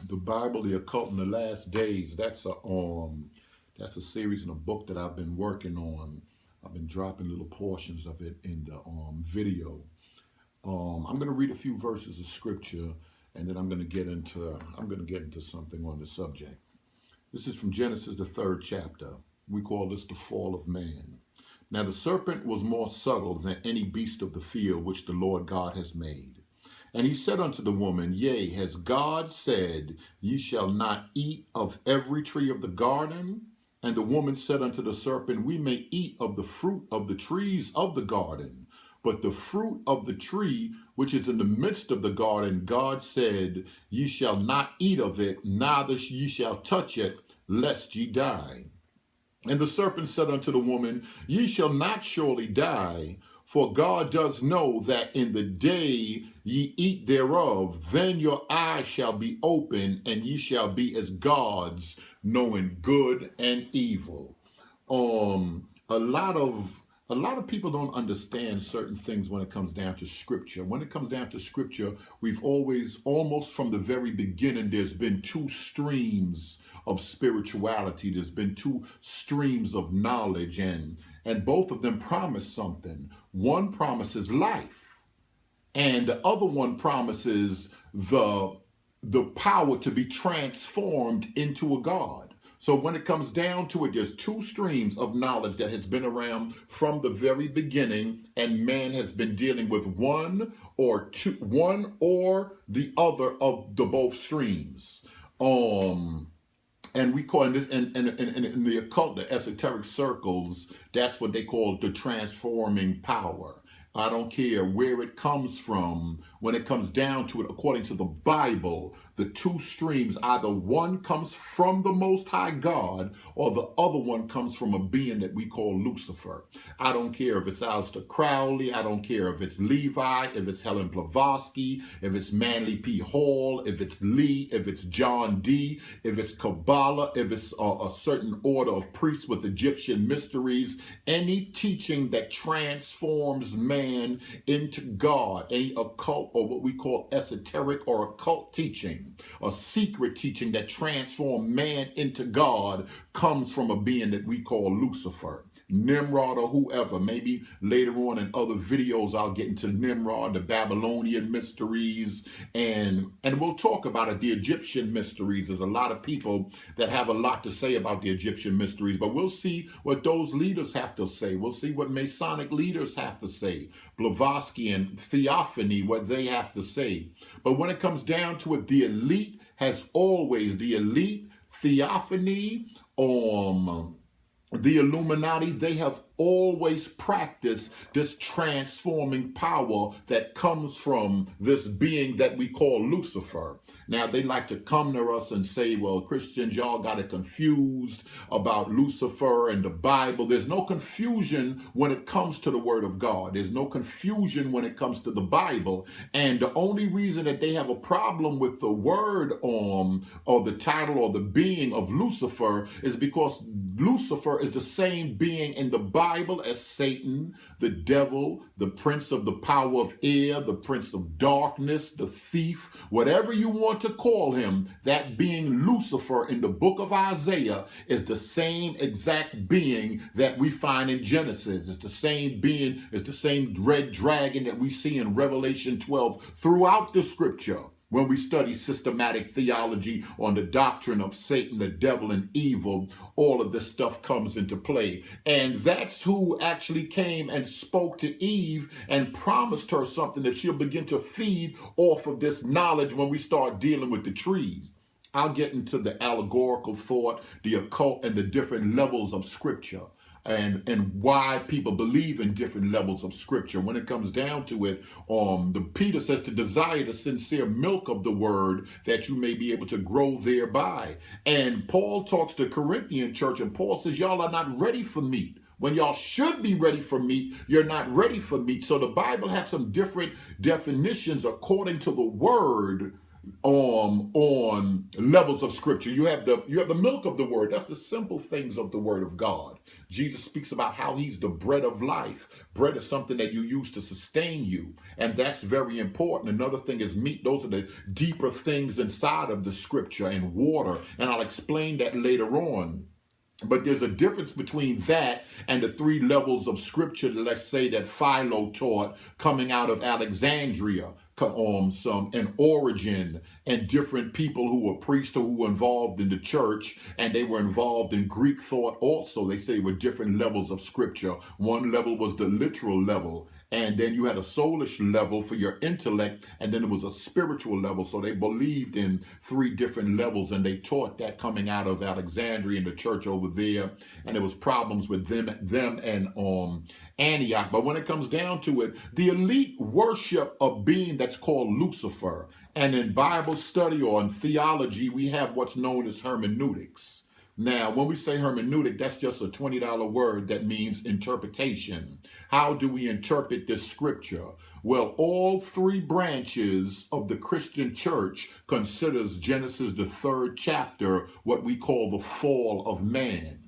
The Bible, the Occult in the Last Days. That's a series and a book that I've been working on. I've been dropping little portions of it in the video. I'm going to read a few verses of scripture, and then I'm going to get into something on the subject. This is from Genesis, the third chapter. We call this the fall of man. Now the serpent was more subtle than any beast of the field which the Lord God has made. And he said unto the woman, Yea, has God said, Ye shall not eat of every tree of the garden? And the woman said unto the serpent, We may eat of the fruit of the trees of the garden. But the fruit of the tree which is in the midst of the garden, God said, Ye shall not eat of it, neither ye shall touch it, lest ye die. And the serpent said unto the woman, Ye shall not surely die, for God does know that in the day ye eat thereof, then your eyes shall be open, and ye shall be as gods, knowing good and evil. A lot of people don't understand certain things when it comes down to scripture. When it comes down to scripture, we've always, almost from the very beginning, there's been two streams of spirituality. There's been two streams of knowledge, and both of them promise something. One promises life, and the other one promises the power to be transformed into a god. So when it comes down to it, there's two streams of knowledge that has been around from the very beginning, and man has been dealing with one or the other of the both streams. And we call this in the occult, the esoteric circles, that's what they call the transforming power. I don't care where it comes from. When it comes down to it, according to the Bible, the two streams, either one comes from the Most High God or the other one comes from a being that we call Lucifer. I don't care if it's Aleister Crowley. I don't care if it's Levi, if it's Helen Blavatsky, if it's Manly P. Hall, if it's Lee, if it's John D., if it's Kabbalah, if it's a certain order of priests with Egyptian mysteries, any teaching that transforms man into God, any occult or what we call esoteric or occult teaching, a secret teaching that transforms man into God, comes from a being that we call Lucifer, Nimrod, or whoever. Maybe later on in other videos I'll get into Nimrod, the Babylonian mysteries, and we'll talk about it, the Egyptian mysteries. There's a lot of people that have a lot to say about the Egyptian mysteries, but we'll see what those leaders have to say. We'll see what Masonic leaders have to say, Blavatsky and Theophany, what they have to say. But when it comes down to it, the elite, Theophany, the Illuminati, they have always practiced this transforming power that comes from this being that we call Lucifer. Now, they like to come to us and say, well, Christians, y'all got it confused about Lucifer and the Bible. There's no confusion when it comes to the Word of God. There's no confusion when it comes to the Bible. And the only reason that they have a problem with the word or the title or the being of Lucifer is because Lucifer is the same being in the Bible as Satan, the devil, the prince of the power of air, the prince of darkness, the thief, whatever you want to call him. That being Lucifer in the book of Isaiah is the same exact being that we find in Genesis. It's the same being, it's the same red dragon that we see in Revelation 12 throughout the scripture. When we study systematic theology on the doctrine of Satan, the devil, and evil, all of this stuff comes into play. And that's who actually came and spoke to Eve and promised her something that she'll begin to feed off of this knowledge when we start dealing with the trees. I'll get into the allegorical thought, the occult, and the different levels of scripture. And why people believe in different levels of scripture. When it comes down to it, the Peter says to desire the sincere milk of the word that you may be able to grow thereby. And Paul talks to the Corinthian church, and Paul says, y'all are not ready for meat. When y'all should be ready for meat, you're not ready for meat. So the Bible has some different definitions according to the word on levels of scripture. You have the milk of the word. That's the simple things of the word of God. Jesus speaks about how he's the bread of life. Bread is something that you use to sustain you, and that's very important. Another thing is meat. Those are the deeper things inside of the scripture, and water, and I'll explain that later on. But there's a difference between that and the three levels of scripture, let's say, that Philo taught coming out of Alexandria, some and Origin, and different people who were priests or who were involved in the church, and they were involved in Greek thought also. They say were different levels of scripture. One level was the literal level, and then you had a soulish level for your intellect, and then it was a spiritual level. So they believed in three different levels, and they taught that coming out of Alexandria in the church over there, and there was problems with them and Antioch. But when it comes down to it, the elite worship a being that's called Lucifer. And in Bible study or in theology, we have what's known as hermeneutics. Now, when we say hermeneutic, that's just a $20 word that means interpretation. How do we interpret this scripture? Well, all three branches of the Christian church considers Genesis, the 3rd chapter, what we call the fall of man.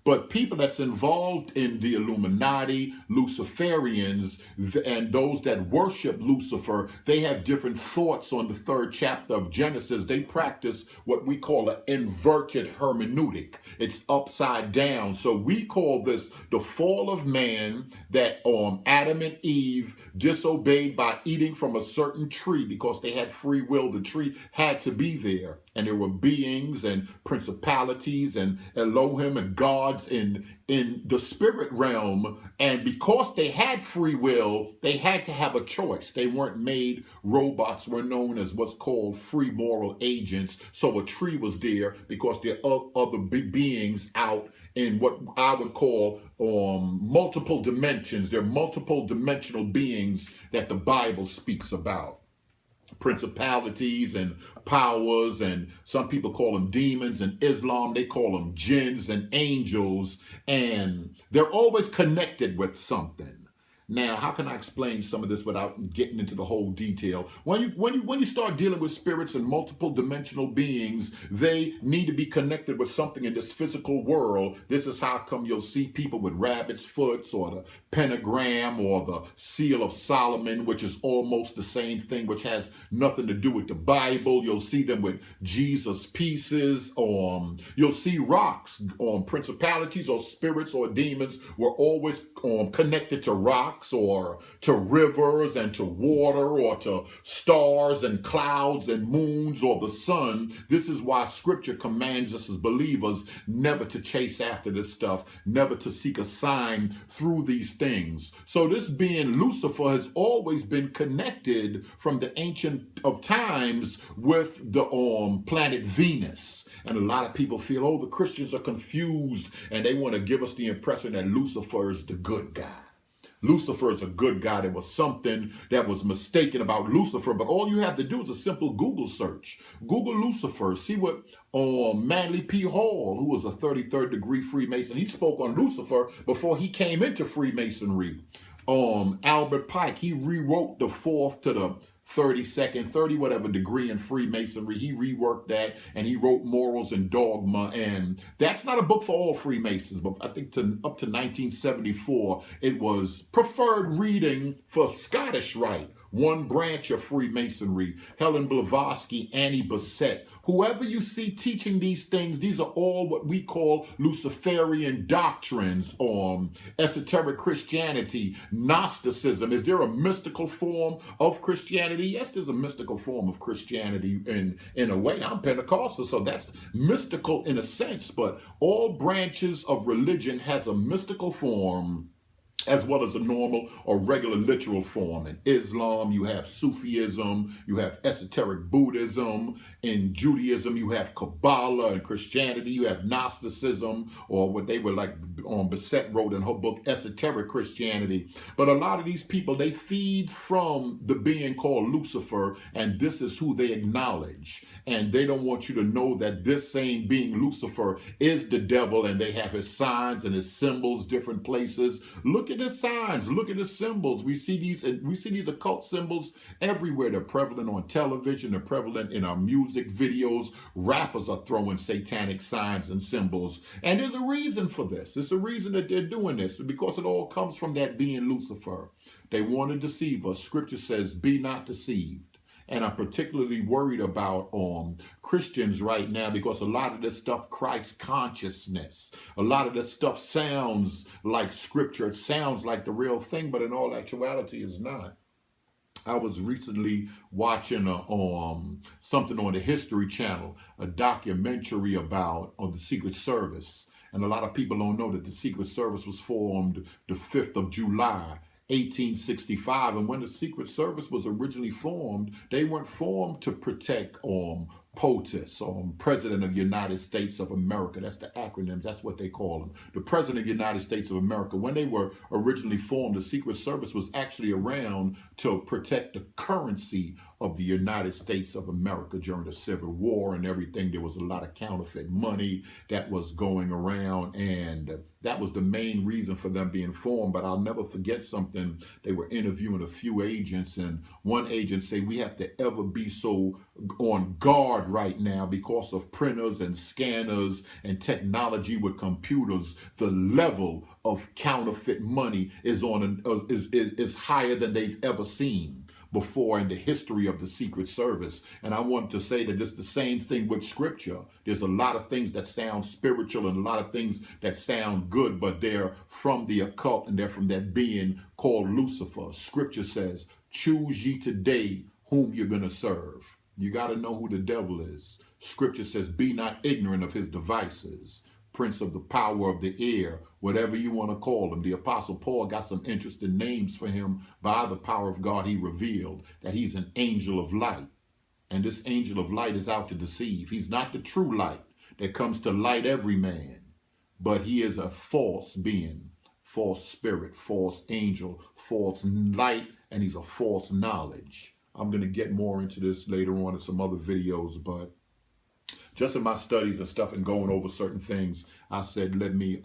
But people that's involved in the Illuminati, Luciferians, and those that worship Lucifer, they have different thoughts on the 3rd chapter of Genesis. They practice what we call an inverted hermeneutic. It's upside down. So we call this the fall of man, that Adam and Eve disobeyed by eating from a certain tree because they had free will. The tree had to be there. And there were beings and principalities and Elohim and gods in the spirit realm. And because they had free will, they had to have a choice. They weren't made robots. Were known as what's called free moral agents. So a tree was there because there are other beings out in what I would call multiple dimensions. They're multiple dimensional beings that the Bible speaks about. Principalities and powers, and some people call them demons. In Islam, they call them jinns and angels, and they're always connected with something. Now, how can I explain some of this without getting into the whole detail? When you start dealing with spirits and multiple dimensional beings, they need to be connected with something in this physical world. This is how come you'll see people with rabbit's foots, or the pentagram, or the seal of Solomon, which is almost the same thing, which has nothing to do with the Bible. You'll see them with Jesus pieces. You'll see rocks. Principalities or spirits or demons were always connected to rocks, or to rivers and to water, or to stars and clouds and moons, or the sun. This is why scripture commands us as believers never to chase after this stuff, never to seek a sign through these things. So this being Lucifer has always been connected from the ancient of times with the planet Venus. And a lot of people feel, the Christians are confused, and they want to give us the impression that Lucifer is the good guy. Lucifer is a good guy. There was something that was mistaken about Lucifer, but all you have to do is a simple Google search. Google Lucifer, see what Manly P. Hall, who was a 33rd degree Freemason, he spoke on Lucifer before he came into Freemasonry. Albert Pike, he rewrote the 4th to the 32nd, 30 whatever degree in Freemasonry. He reworked that, and he wrote Morals and Dogma, and that's not a book for all Freemasons, but I think up to 1974 it was preferred reading for Scottish Rite, one branch of Freemasonry. Helen Blavatsky, Annie Besant, whoever you see teaching these things, these are all what we call Luciferian doctrines. Esoteric Christianity, Gnosticism. Is there a mystical form of Christianity? Yes, there's a mystical form of Christianity in a way. I'm Pentecostal, so that's mystical in a sense, but all branches of religion has a mystical form as well as a normal or regular literal form. In Islam, you have Sufism, you have esoteric Buddhism. In Judaism, you have Kabbalah. In Christianity, you have Gnosticism, or what they were like Besant wrote in her book, Esoteric Christianity. But a lot of these people, they feed from the being called Lucifer, and this is who they acknowledge. And they don't want you to know that this same being, Lucifer, is the devil, and they have his signs and his symbols different places. Look Look at the signs. Look at the symbols. We see these occult symbols everywhere. They're prevalent on television. They're prevalent in our music videos. Rappers are throwing satanic signs and symbols. And there's a reason for this. There's a reason that they're doing this, because it all comes from that being Lucifer. They want to deceive us. Scripture says, be not deceived. And I'm particularly worried about Christians right now, because a lot of this stuff, Christ consciousness, a lot of this stuff sounds like scripture. It sounds like the real thing, but in all actuality is not. I was recently watching something on the History Channel, a documentary about the Secret Service. And a lot of people don't know that the Secret Service was formed the 5th of July, 1865. And when the Secret Service was originally formed, they weren't formed to protect POTUS, President of the United States of America. That's the acronym. That's what they call them. The President of the United States of America. When they were originally formed, the Secret Service was actually around to protect the currency of the United States of America during the Civil War and everything. There was a lot of counterfeit money that was going around, and that was the main reason for them being formed. But I'll never forget something. They were interviewing a few agents, and one agent said, we have to ever be so on guard right now because of printers and scanners and technology with computers. The level of counterfeit money is higher than they've ever seen before in the history of the Secret Service. And I want to say that it's the same thing with scripture. There's a lot of things that sound spiritual and a lot of things that sound good, but they're from the occult and they're from that being called Lucifer. Scripture says, choose ye today whom you're going to serve. You got to know who the devil is. Scripture says, be not ignorant of his devices. Prince of the power of the air, whatever you want to call him. The Apostle Paul got some interesting names for him. By the power of God, he revealed that he's an angel of light. And this angel of light is out to deceive. He's not the true light that comes to light every man, but he is a false being, false spirit, false angel, false light, and he's a false knowledge. I'm going to get more into this later on in some other videos, but just in my studies and stuff and going over certain things, I said, let me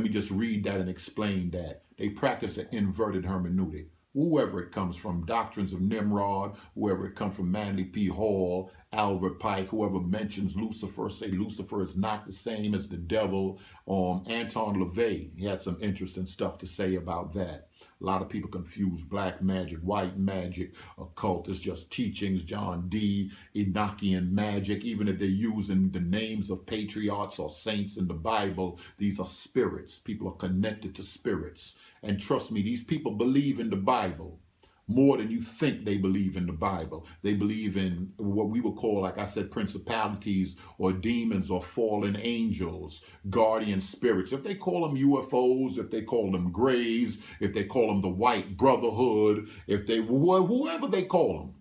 just read that and explain that. They practice an inverted hermeneutic. Whoever it comes from, Doctrines of Nimrod, whoever it comes from, Manly P. Hall, Albert Pike, whoever mentions Lucifer, say Lucifer is not the same as the devil. Anton LaVey, he had some interesting stuff to say about that. A lot of people confuse black magic, white magic, occult is just teachings, John D., Enochian magic. Even if they're using the names of patriarchs or saints in the Bible, these are spirits. People are connected to spirits. And trust me, these people believe in the Bible more than you think they believe in the Bible. They believe in what we would call, like I said, principalities or demons or fallen angels, guardian spirits. If they call them UFOs, if they call them grays, if they call them the White Brotherhood, if they, whoever they call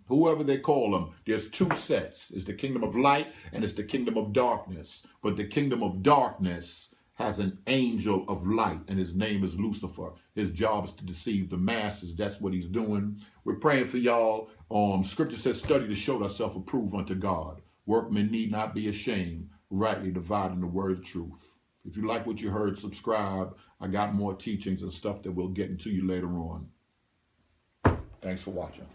them, there's two sets. It's the kingdom of light and it's the kingdom of darkness. But the kingdom of darkness has an angel of light, and his name is Lucifer. His job is to deceive the masses. That's what he's doing. We're praying for y'all. Scripture says, study to show thyself approved unto God. Workmen need not be ashamed, rightly dividing the word of truth. If you like what you heard, subscribe. I got more teachings and stuff that we'll get into you later on. Thanks for watching.